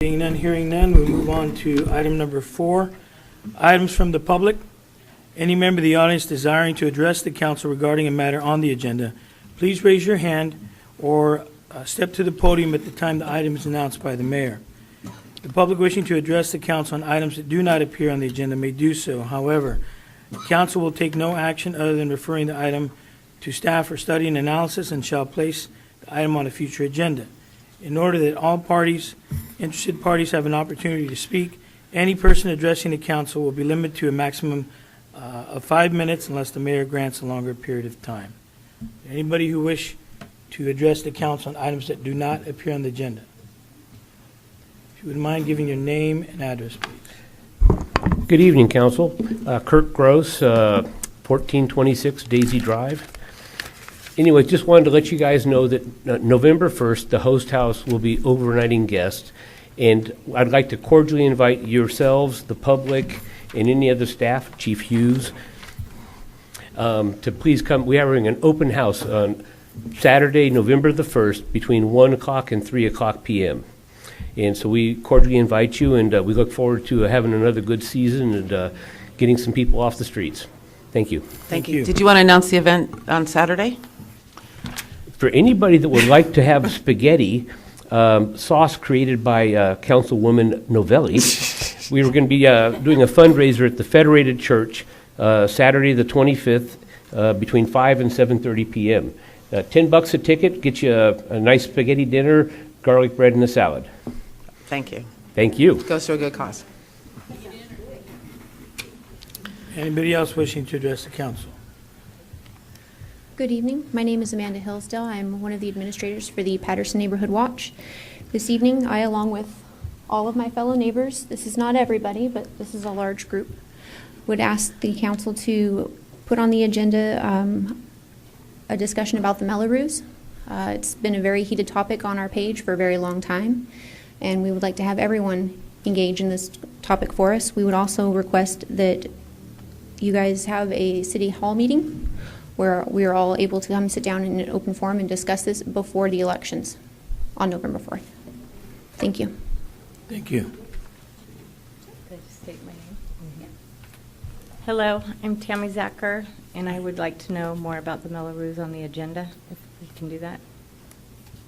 Seeing none, hearing none, we move on to item number 4, items from the public. Any member of the audience desiring to address the council regarding a matter on the agenda, please raise your hand or step to the podium at the time the item is announced by the mayor. The public wishing to address the council on items that do not appear on the agenda may do so. However, the council will take no action other than referring the item to staff for study and analysis and shall place the item on a future agenda. In order that all interested parties have an opportunity to speak, any person addressing the council will be limited to a maximum of 5 minutes unless the mayor grants a longer period of time. Anybody who wish to address the council on items that do not appear on the agenda? If you would mind giving your name and address, please. Good evening, Council. Kirk Gross, 1426 Daisy Drive. Anyway, just wanted to let you guys know that November 1st, the host house will be overnighting guests, and I'd like to cordially invite yourselves, the public, and any other staff, Chief Hughes, to please come. We are having an open house on Saturday, November the 1st, between 1 o'clock and 3 o'clock p.m. And so we cordially invite you, and we look forward to having another good season and getting some people off the streets. Thank you. Thank you. Did you want to announce the event on Saturday? For anybody that would like to have spaghetti, sauce created by Councilwoman Novelli, we were going to be doing a fundraiser at the Federated Church Saturday the 25th between 5 and 7:30 p.m. $10 a ticket, get you a nice spaghetti dinner, garlic bread, and a salad. Thank you. Thank you. Goes to a good cause. Anybody else wishing to address the council? Good evening. My name is Amanda Hillsdale. I'm one of the administrators for the Patterson Neighborhood Watch. This evening, I, along with all of my fellow neighbors, this is not everybody, but this is a large group, would ask the council to put on the agenda a discussion about the Mello-Roos. It's been a very heated topic on our page for a very long time, and we would like to have everyone engage in this topic for us. We would also request that you guys have a city hall meeting where we are all able to come sit down in an open forum and discuss this before the elections on November 4th. Thank you. Thank you. Could I just state my name? Yeah. Hello, I'm Tammy Zacher, and I would like to know more about the Mello-Roos on the agenda, if we can do that.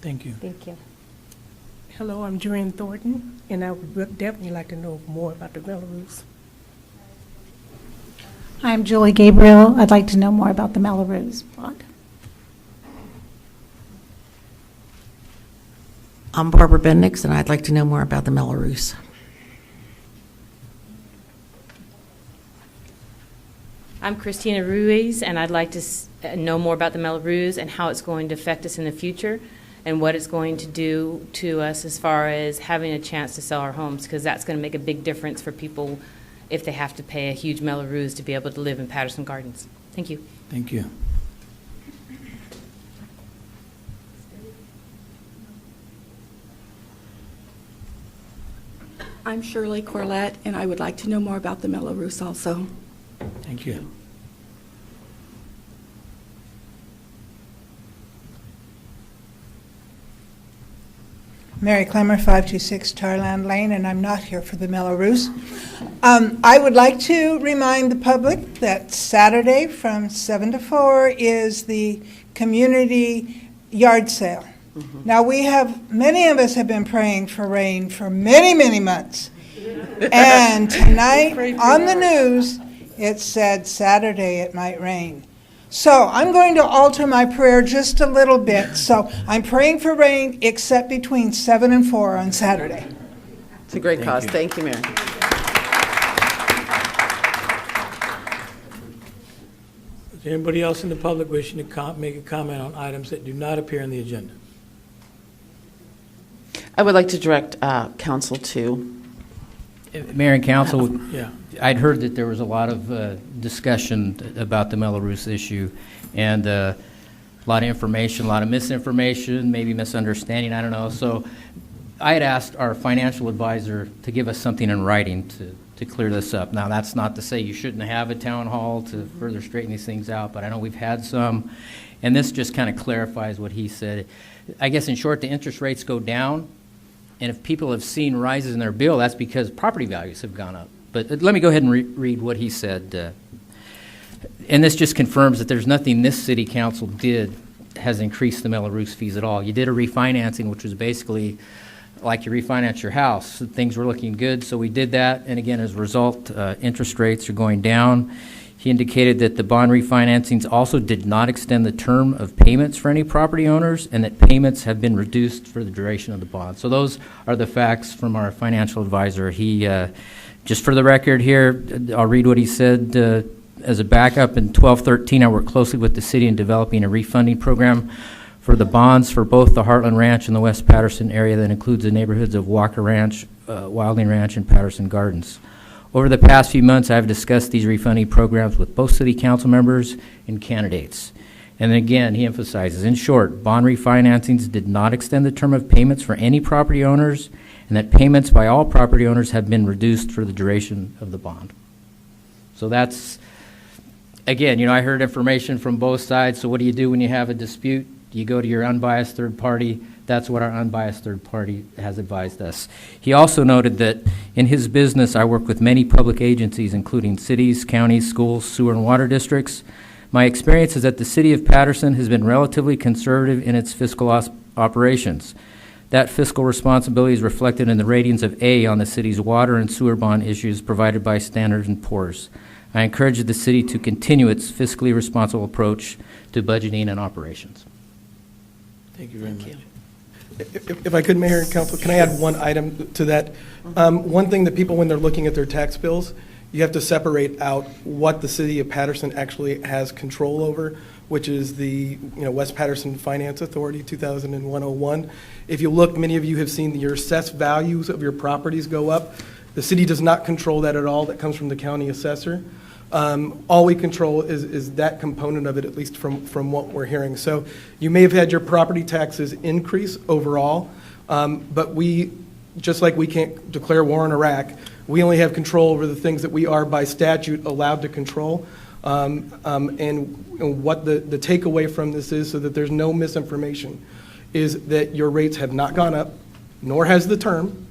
Thank you. Thank you. Hello, I'm Joanne Thornton, and I would definitely like to know more about the Mello-Roos. I'm Julie Gabriel. I'd like to know more about the Mello-Roos plot. I'm Barbara Bendix, and I'd like to know more about the Mello-Roos. I'm Christina Ruiz, and I'd like to know more about the Mello-Roos and how it's going to affect us in the future and what it's going to do to us as far as having a chance to sell our homes, because that's going to make a big difference for people if they have to pay a huge Mello-Roos to be able to live in Patterson Gardens. Thank you. Thank you. I'm Shirley Corlett, and I would like to know more about the Mello-Roos also. Thank you. Mary Clemmer, 526 Tarland Lane, and I'm not here for the Mello-Roos. I would like to remind the public that Saturday from 7 to 4 is the community yard sale. Now, many of us have been praying for rain for many, many months. And tonight on the news, it said Saturday it might rain. So I'm going to alter my prayer just a little bit. So I'm praying for rain except between 7 and 4 on Saturday. It's a great cause. you. Thank you, Mary. Is there anybody else in the public wishing to make a comment on items that do not appear on the agenda? I would like to direct council to. Mayor and Council, Yeah. I'd heard that there was a lot of discussion about the Mello-Roos issue, and a lot of information, a lot of misinformation, maybe misunderstanding, I don't know. So I had asked our financial advisor to give us something in writing to clear this up. Now, that's not to say you shouldn't have a town hall to further straighten these things out, but I know we've had some, and this just kind of clarifies what he said. I guess in short, the interest rates go down, And if people have seen rises in their bill, that's because property values have gone up. But let me go ahead and read what he said. And this just confirms that there's nothing this city council did has increased the Mello-Roos fees at all. You did a refinancing, which was basically like you refinance your house. Things were looking good, so we did that. And again, as a result, interest rates are going down. He indicated that the bond refinancings also did not extend the term of payments for any property owners, and that payments have been reduced for the duration of the bond. So those are the facts from our financial advisor. He, just for the record here, I'll read what he said. As a backup, in 12-13, I worked closely with the city in developing a refunding program for the bonds for both the Heartland Ranch and the West Patterson area that includes the neighborhoods of Walker Ranch, Wilding Ranch, and Patterson Gardens. Over the past few months, I've discussed these refunding programs with both city council members and candidates. And again, he emphasizes, in short, bond refinancings did not extend the term of payments for any property owners, and that payments by all property owners have been reduced for the duration of the bond. So that's, again, I heard information from both sides. So what do you do when you have a dispute? You go to your unbiased third party. That's what our unbiased third party has advised us. He also noted that in his business, I work with many public agencies, including cities, counties, schools, sewer, and water districts. My experience is that the city of Patterson has been relatively conservative in its fiscal operations. That fiscal responsibility is reflected in the ratings of A on the city's water and sewer bond issues provided by Standard & Poor's. I encourage the city to continue its fiscally responsible approach to budgeting and operations. Thank you very much. If I could, Mayor and Council, can I add one item to that? One thing that people, when they're looking at their tax bills, you have to separate out what the city of Patterson actually has control over, which is the West Patterson Finance Authority 2001-01. If you look, many of you have seen your assessed values of your properties go up. The city does not control that at all. That comes from the county assessor. All we control is that component of it, at least from what we're hearing. So you may have had your property taxes increase overall, but we, just like we can't declare war on Iraq, we only have control over the things that we are by statute allowed to control. And what the takeaway from this is, so that there's no misinformation, is that your rates have not gone up, nor has the term,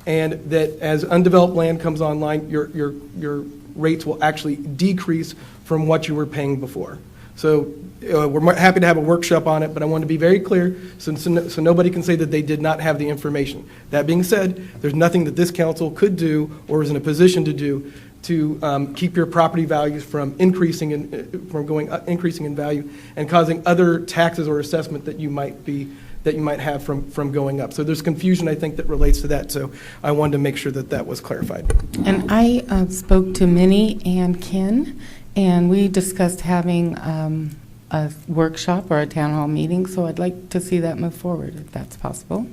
and that as undeveloped land comes online, your rates will actually decrease from what you were paying before. So we're happy to have a workshop on it, but I want to be very clear so nobody can say that they did not have the information. That being said, there's nothing that this council could do or is in a position to do to keep your property values from increasing in value and causing other taxes or assessment that you might have from going up. So there's confusion, I think, that relates to that. So I wanted to make sure that that was clarified. And I spoke to Minnie and Ken, and we discussed having a workshop or a town hall meeting. So I'd like to see that move forward, if that's possible.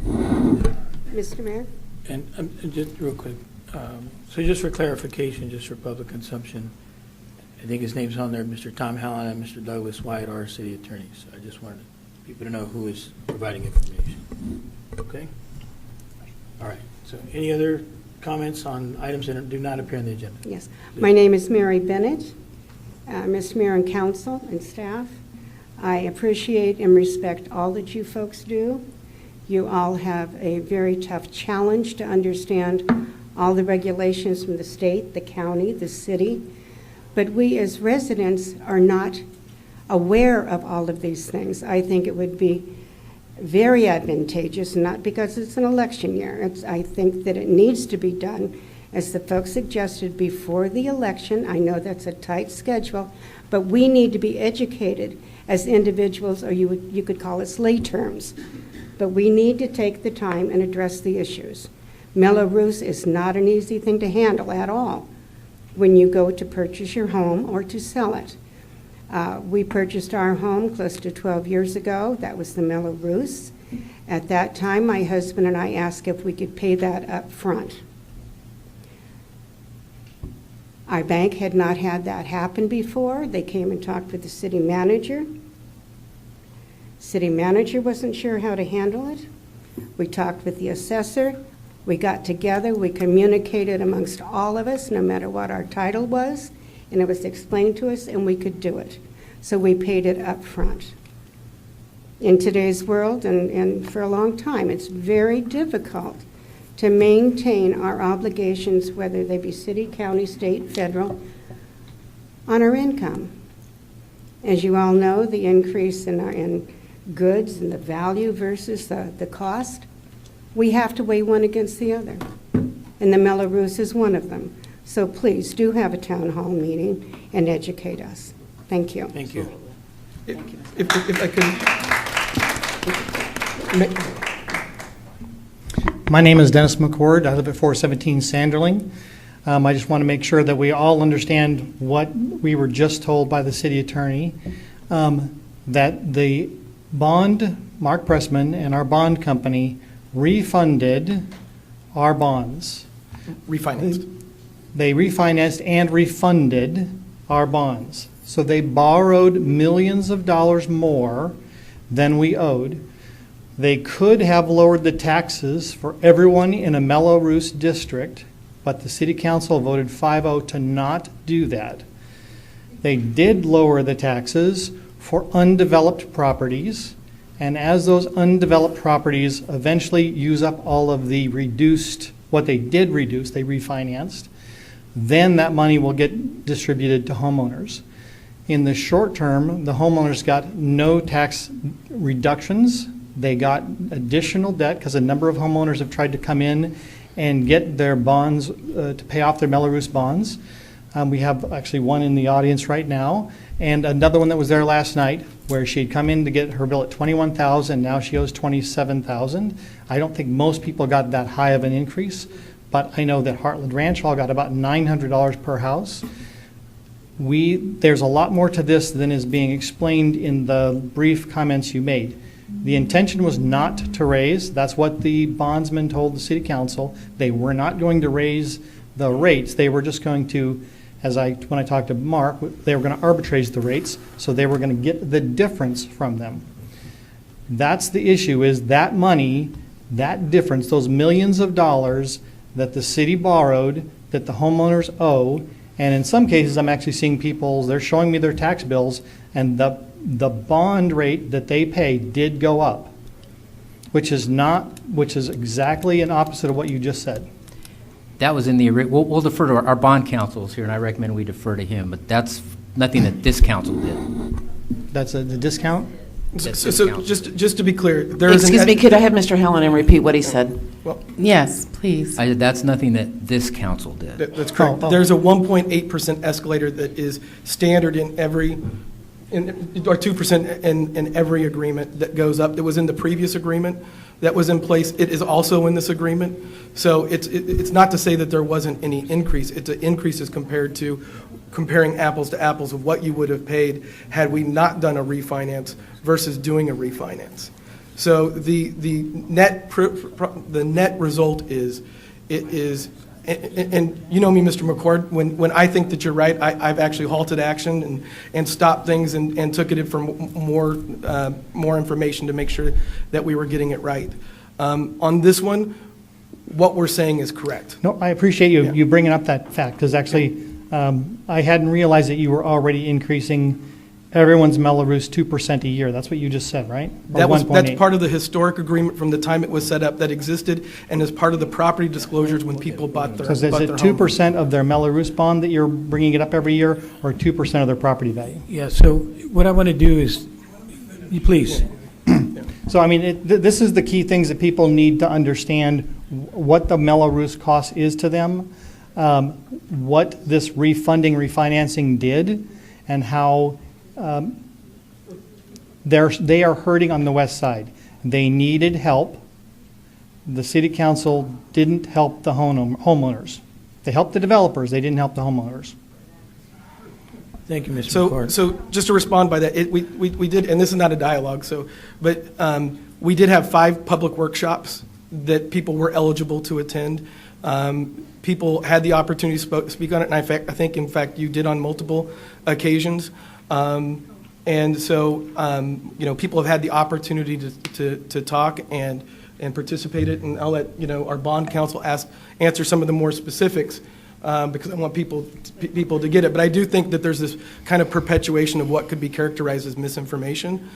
Mr. Mayor? And just real quick, so just for clarification, just for public consumption, I think his name's on there, Mr. Tom Hallen and Mr. Douglas Wyatt are city attorneys. So I just wanted people to know who is providing information. Okay? All right. So any other comments on items that do not appear on the agenda? Yes. My name is Mary Bennett. Mr. Mayor and Council and staff, I appreciate and respect all that you folks do. You all have a very tough challenge to understand all the regulations from the state, the county, the city. But we as residents are not aware of all of these things. I think it would be very advantageous, not because it's an election year. I think that it needs to be done, as the folks suggested, before the election. I know that's a tight schedule, but we need to be educated as individuals, or you could call us lay terms. But we need to take the time and address the issues. Mello-Roos is not an easy thing to handle at all when you go to purchase your home or to sell it. We purchased our home close to 12 years ago. That was the Mello-Roos. At that time, my husband and I asked if we could pay that up front. Our bank had not had that happen before. They came and talked with the city manager. City manager wasn't sure how to handle it. We talked with the assessor. We got together, we communicated amongst all of us, no matter what our title was, and it was explained to us, and we could do it. So we paid it up front. In today's world, and for a long time, it's very difficult to maintain our obligations, whether they be city, county, state, federal, on our income. As you all know, the increase in goods and the value versus the cost, we have to weigh one against the other. And the Mello-Roos is one of them. So please do have a town hall meeting and educate us. Thank you. Thank you. If I could. My name is Dennis McCord. I live at 417 Sanderling. I just want to make sure that we all understand what we were just told by the city attorney, that the bond, Mark Pressman and our bond company refunded our bonds. Refinanced. They refinanced and refunded our bonds. So they borrowed millions of dollars more than we owed. They could have lowered the taxes for everyone in a Mello-Roos district, but the city council voted 5-0 to not do that. They did lower the taxes for undeveloped properties, and as those undeveloped properties eventually use up all of the reduced, what they did reduce, they refinanced, then that money will get distributed to homeowners. In the short term, the homeowners got no tax reductions. They got additional debt because a number of homeowners have tried to come in and get their bonds to pay off their Mello-Roos bonds. We have actually one in the audience right now, and another one that was there last night where she had come in to get her bill at $21,000. Now she owes $27,000. I don't think most people got that high of an increase, but I know that Heartland Ranch Hall got about $900 per house. There's a lot more to this than is being explained in the brief comments you made. The intention was not to raise. That's what the bondsman told the city council. They were not going to raise the rates. They were just going to, when I talked to Mark, they were going to arbitrage the rates, so they were going to get the difference from them. That's the issue, is that money, that difference, those millions of dollars that the city borrowed, that the homeowners owe, and in some cases I'm actually seeing people, they're showing me their tax bills, and the bond rate that they pay did go up, which is exactly an opposite of what you just said. That was in the, we'll defer to our bond counsels here, and I recommend we defer to him, but that's nothing that this council did. That's the discount? So just to be clear, Excuse me, could I have Mr. Hallinan repeat what he said? Well, Yes, please. That's nothing that this council did. that's correct. There's a 1.8% escalator that is standard in every, or 2% in every agreement that goes up. That was in the previous agreement that was in place. It is also in this agreement. So it's not to say that there wasn't any increase. It's an increase as comparing apples to apples of what you would have paid had we not done a refinance versus doing a refinance. So the net result is, and you know me, Mr. McCord, when I think that you're right, I've actually halted action and stopped things and took it in for more information to make sure that we were getting it right. On this one, what we're saying is correct. No, I appreciate you bringing up that fact, because actually I hadn't realized that you were already increasing everyone's Mello-Roos 2% a year. That's what you just said, right? Or That's part of the historic agreement from the time it was set up that existed, and as part of the property disclosures when people bought their home. So is it 2% of their Mello-Roos bond that you're bringing it up every year, or 2% of their property value? Yeah, so what I want to do is, please. So, I mean, this is the key things that people need to understand, what the Mello-Roos cost is to them, what this refinancing did, and how they are hurting on the west side. They needed help. The city council didn't help the homeowners. They helped the developers. They didn't help the homeowners. Thank you, Mr. McCord. So just to respond by that, we did, and this is not a dialogue, but we did have 5 public workshops that people were eligible to attend. People had the opportunity to speak on it, and I think, in fact, you did on multiple occasions. And so, people have had the opportunity to talk and participate in it, and I'll let, our bond counsel answer some of the more specifics because I want people to get it. But I do think that there's this kind of perpetuation of what could be characterized as misinformation,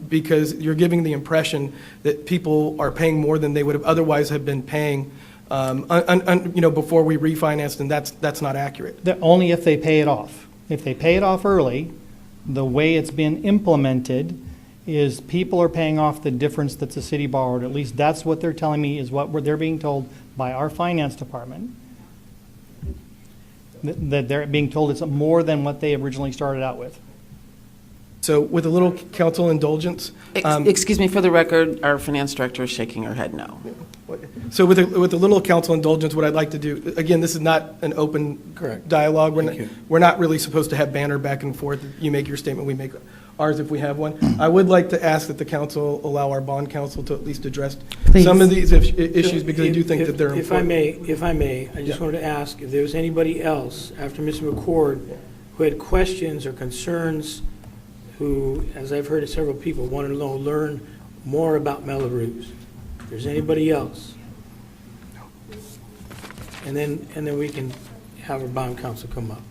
because you're giving the impression that people are paying more than they would have otherwise have been paying, before we refinanced, and that's not accurate. Only if they pay it off. If they pay it off early, the way it's been implemented is people are paying off the difference that the city borrowed. At least that's what they're telling me is what they're being told by our finance department. That they're being told it's more than what they originally started out with. So with a little council indulgence. Excuse me, for the record, our finance director is shaking her head no. So with a little council indulgence, what I'd like to do, again, this is not an open dialogue. We're not really supposed to have banter back and forth. You make your statement, we make ours if we have one. I would like to ask that the council allow our bond counsel to at least address some of these issues, because I do think that they're important. If I may, I just wanted to ask if there was anybody else after Mr. McCord who had questions or concerns, who, as I've heard of several people, wanted to learn more about Mello-Roos. If there's anybody else, and then we can have our bond counsel come up.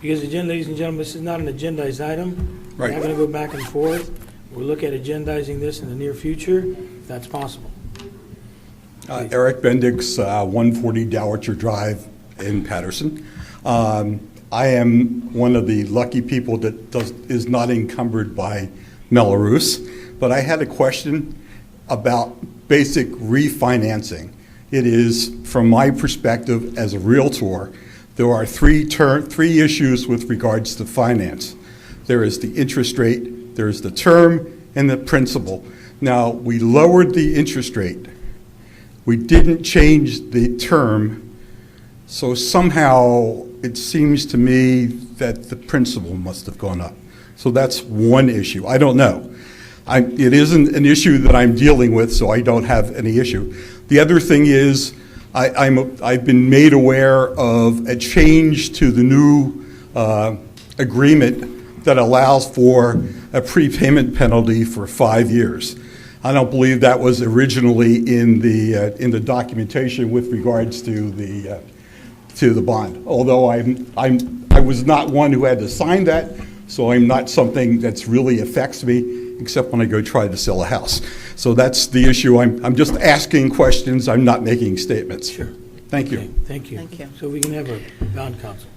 Because, ladies and gentlemen, this is not an agendized item. We're not going to go back and forth. We'll look at agendizing this in the near future, if that's possible. Eric Bendix, 140 Dowager Drive in Patterson. I am one of the lucky people that is not encumbered by Mello-Roos, but I had a question about basic refinancing. It is, from my perspective as a realtor, there are three issues with regards to finance. There is the interest rate, there is the term, and the principal. Now, we lowered the interest rate. We didn't change the term, so somehow it seems to me that the principal must have gone up. So that's one issue. I don't know. It isn't an issue that I'm dealing with, so I don't have any issue. The other thing is I've been made aware of a change to the new agreement that allows for a prepayment penalty for 5 years. I don't believe that was originally in the documentation with regards to the bond. Although I was not one who had to sign that, so I'm not something that's really affects me, except when I go try to sell a house. So that's the issue. I'm just asking questions. I'm not making statements. Sure. Thank you. Okay, thank you. Thank you. So we can have a bond counsel.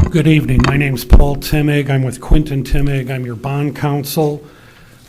Good evening. My name's Paul Timmig. I'm with Quinton Timmig. I'm your bond counsel.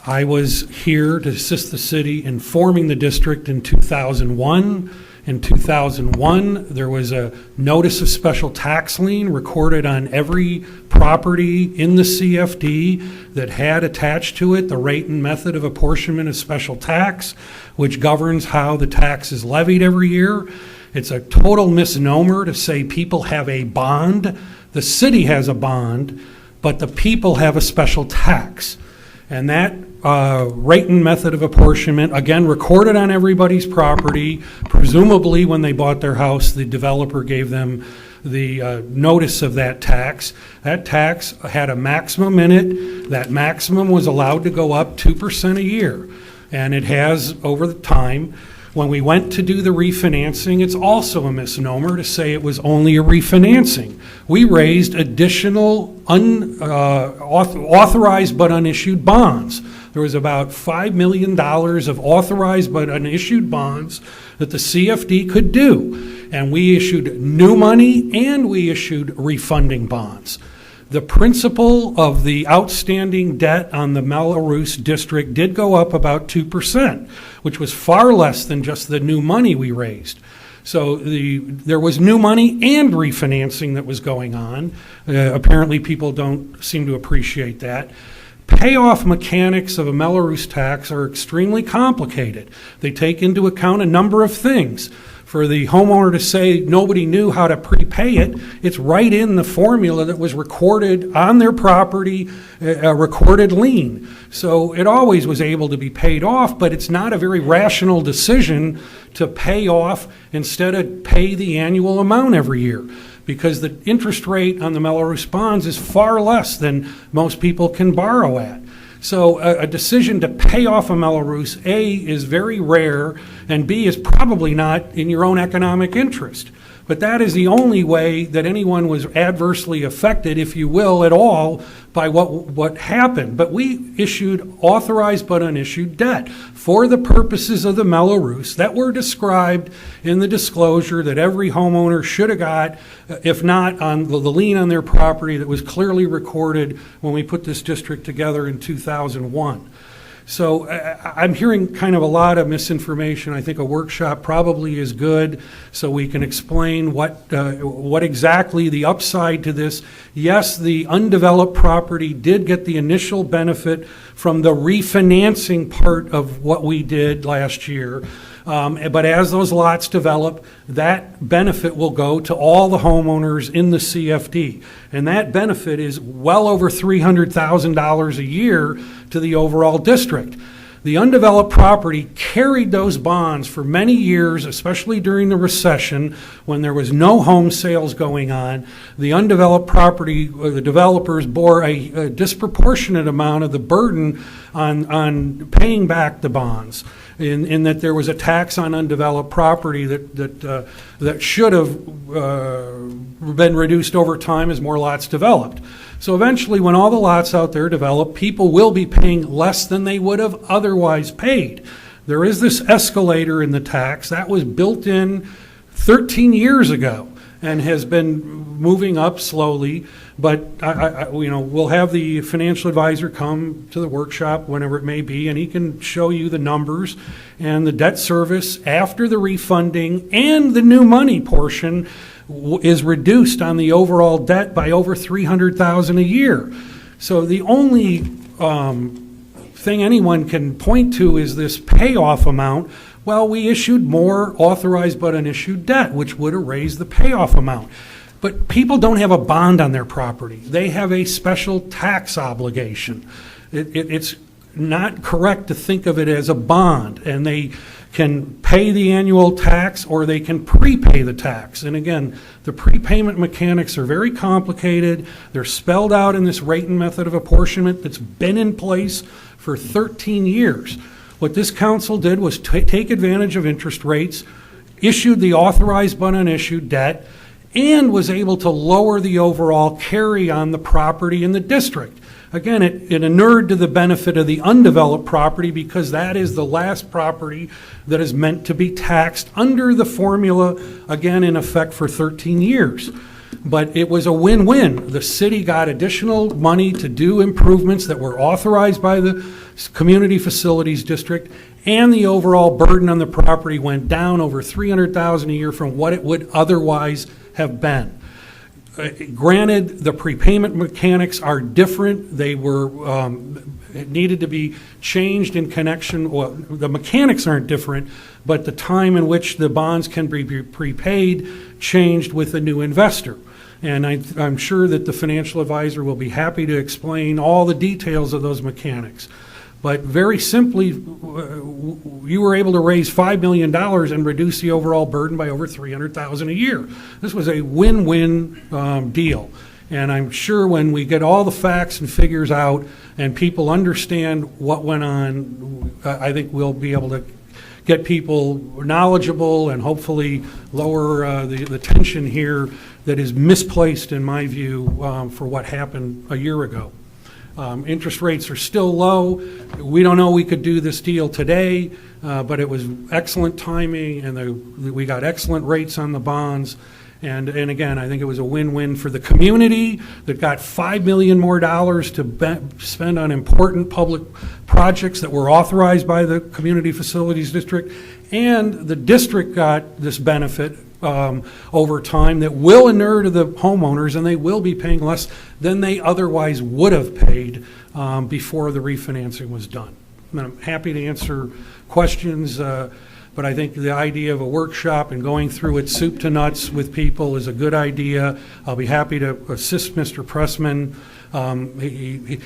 I was here to assist the city in forming the district in 2001. In 2001, there was a notice of special tax lien recorded on every property in the CFD that had attached to it the rate and method of apportionment of special tax, which governs how the tax is levied every year. It's a total misnomer to say people have a bond. The city has a bond, but the people have a special tax. And that rate and method of apportionment, again, recorded on everybody's property. Presumably, when they bought their house, the developer gave them the notice of that tax. That tax had a maximum in it. That maximum was allowed to go up 2% a year. And it has over the time. When we went to do the refinancing, it's also a misnomer to say it was only a refinancing. We raised additional authorized but unissued bonds. There was about $5 million of authorized but unissued bonds that the CFD could do. And we issued new money and we issued refunding bonds. The principal of the outstanding debt on the Mello-Roos district did go up about 2%, which was far less than just the new money we raised. So there was new money and refinancing that was going on. Apparently people don't seem to appreciate that. Payoff mechanics of a Mello-Roos tax are extremely complicated. They take into account a number of things. For the homeowner to say nobody knew how to prepay it, it's right in the formula that was recorded on their property, a recorded lien. So it always was able to be paid off, but it's not a very rational decision to pay off instead of pay the annual amount every year, because the interest rate on the Mello-Roos bonds is far less than most people can borrow at. So a decision to pay off a Mello-Roos, A, is very rare, and B, is probably not in your own economic interest. But that is the only way that anyone was adversely affected, if you will, at all, by what happened. But we issued authorized but unissued debt for the purposes of the Mello-Roos that were described in the disclosure that every homeowner should have got, if not on the lien on their property that was clearly recorded when we put this district together in 2001. So I'm hearing kind of a lot of misinformation. I think a workshop probably is good so we can explain what exactly the upside to this. Yes, the undeveloped property did get the initial benefit from the refinancing part of what we did last year. But as those lots develop, that benefit will go to all the homeowners in the CFD. And that benefit is well over $300,000 a year to the overall district. The undeveloped property carried those bonds for many years, especially during the recession when there was no home sales going on. The undeveloped property, the developers bore a disproportionate amount of the burden on paying back the bonds. In that there was a tax on undeveloped property that should have been reduced over time as more lots developed. So eventually, when all the lots out there develop, people will be paying less than they would have otherwise paid. There is this escalator in the tax that was built in 13 years ago and has been moving up slowly. But we'll have the financial advisor come to the workshop whenever it may be, and he can show you the numbers and the debt service after the refunding and the new money portion is reduced on the overall debt by over $300,000 a year. So the only thing anyone can point to is this payoff amount. Well, we issued more authorized but unissued debt, which would have raised the payoff amount. But people don't have a bond on their property. They have a special tax obligation. It's not correct to think of it as a bond, and they can pay the annual tax or they can prepay the tax. And again, the prepayment mechanics are very complicated. They're spelled out in this rate and method of apportionment that's been in place for 13 years. What this council did was take advantage of interest rates, issued the authorized but unissued debt, and was able to lower the overall carry on the property in the district. Again, it inured to the benefit of the undeveloped property because that is the last property that is meant to be taxed under the formula, again, in effect for 13 years. But it was a win-win. The city got additional money to do improvements that were authorized by the Community Facilities District, and the overall burden on the property went down over $300,000 a year from what it would otherwise have been. Granted, the prepayment mechanics are different. They were it needed to be changed in connection. Well, the mechanics aren't different, but the time in which the bonds can be prepaid changed with a new investor. And I'm sure that the financial advisor will be happy to explain all the details of those mechanics. But very simply, you were able to raise $5 million and reduce the overall burden by over $300,000 a year. This was a win-win deal. And I'm sure when we get all the facts and figures out and people understand what went on, I think we'll be able to get people knowledgeable and hopefully lower the tension here that is misplaced, in my view, for what happened a year ago. Interest rates are still low. We don't know we could do this deal today, but it was excellent timing, and we got excellent rates on the bonds. And again, I think it was a win-win for the community that got $5 million more to spend on important public projects that were authorized by the Community Facilities District, and the district got this benefit over time that will inure to the homeowners, and they will be paying less than they otherwise would have paid before the refinancing was done. And I'm happy to answer questions, but I think the idea of a workshop and going through it soup to nuts with people is a good idea. I'll be happy to assist Mr. Pressman.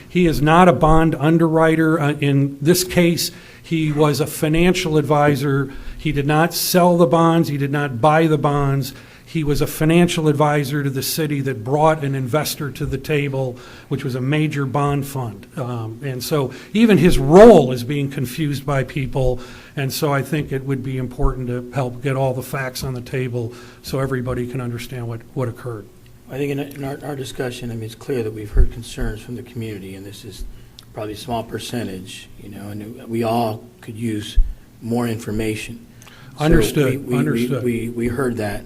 He is not a bond underwriter. In this case, he was a financial advisor. He did not sell the bonds. He did not buy the bonds. He was a financial advisor to the city that brought an investor to the table, which was a major bond fund. And so even his role is being confused by people. And so I think it would be important to help get all the facts on the table so everybody can understand what occurred. I think in our discussion, I mean, it's clear that we've heard concerns from the community, and this is probably a small percentage, you know, and we all could use more information. So Understood. We heard that.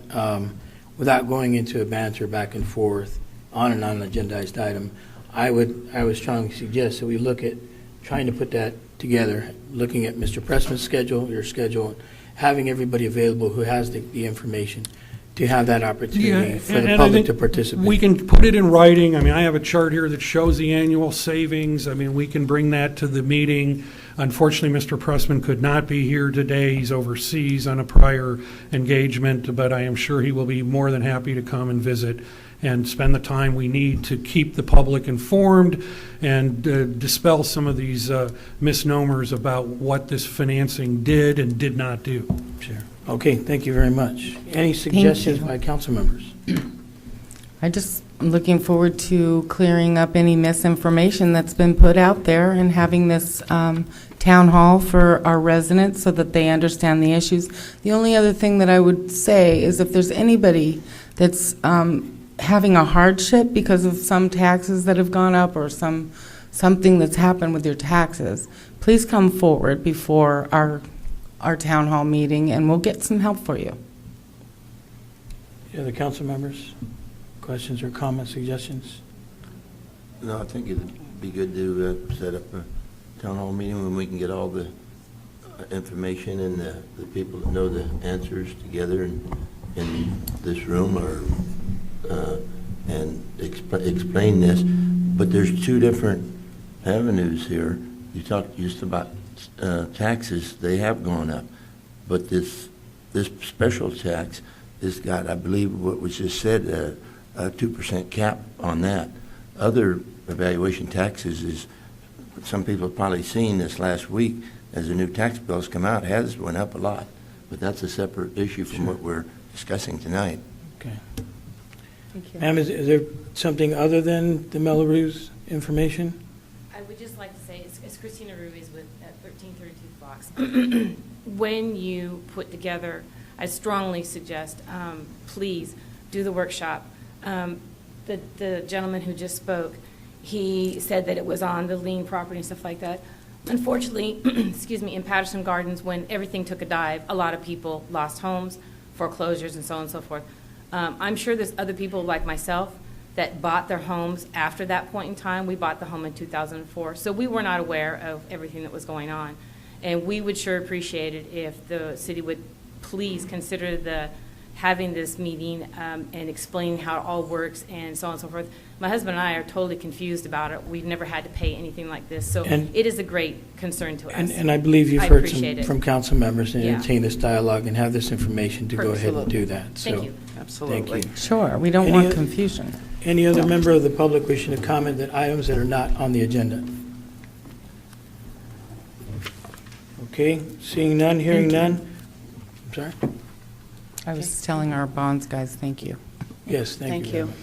Without going into a banter back and forth on a non-agendized item, I would strongly suggest that we look at trying to put that together, looking at Mr. Pressman's schedule, your schedule, having everybody available who has the information to have that opportunity for the and I public think to participate. we can put it in writing. I mean, I have a chart here that shows the annual savings. I mean, we can bring that to the meeting. Unfortunately, Mr. Pressman could not be here today. He's overseas on a prior engagement, but I am sure he will be more than happy to come and visit and spend the time we need to keep the public informed and dispel some of these misnomers about what this financing did and did not do. Sure. Okay, thank you very much. Any suggestions by council members? I'm looking forward to clearing up any misinformation that's been put out there and having this town hall for our residents so that they understand the issues. The only other thing that I would say is if there's anybody that's having a hardship because of some taxes that have gone up or something that's happened with your taxes, please come forward before our town hall meeting and we'll get some help for you. Any other council members? Questions or comments, suggestions? No, I think it'd be good to set up a town hall meeting when we can get all the information and the people that know the answers together in this room and explain this. But there's two different avenues here. You talked just about taxes. They have gone up, but this special tax has got, I believe, what was just said, a 2% cap on that. Other evaluation taxes is, some people have probably seen this last week as the new tax bills come out, has went up a lot. But that's a separate issue from what we're discussing tonight. Okay. Thank you. Ma'am, is there something other than the Melrose information? I would just like to say, it's Christina Ruiz with 1332 Fox. When you put together, I strongly suggest, please do the workshop. The gentleman who just spoke, he said that it was on the lien property and stuff like that. Unfortunately, excuse me, in Patterson Gardens, when everything took a dive, a lot of people lost homes, foreclosures, and so on and so forth. I'm sure there's other people like myself that bought their homes after that point in time. We bought the home in 2004, so we were not aware of everything that was going on. And we would sure appreciate it if the city would please consider having this meeting and explain how it all works and so on and so forth. My husband and I are totally confused about it. We've never had to pay anything like this, so it is a great concern to us. And I believe you've I heard appreciate from council members and entertain this dialogue and have this information to go ahead and do that. So, Thank you. Thank you. Sure, we don't want confusion. Any other member of the public wishing to comment on items that are not on the agenda? Okay, seeing none, hearing none. I'm sorry? I was telling our bonds guys, thank you. Yes, thank you very much.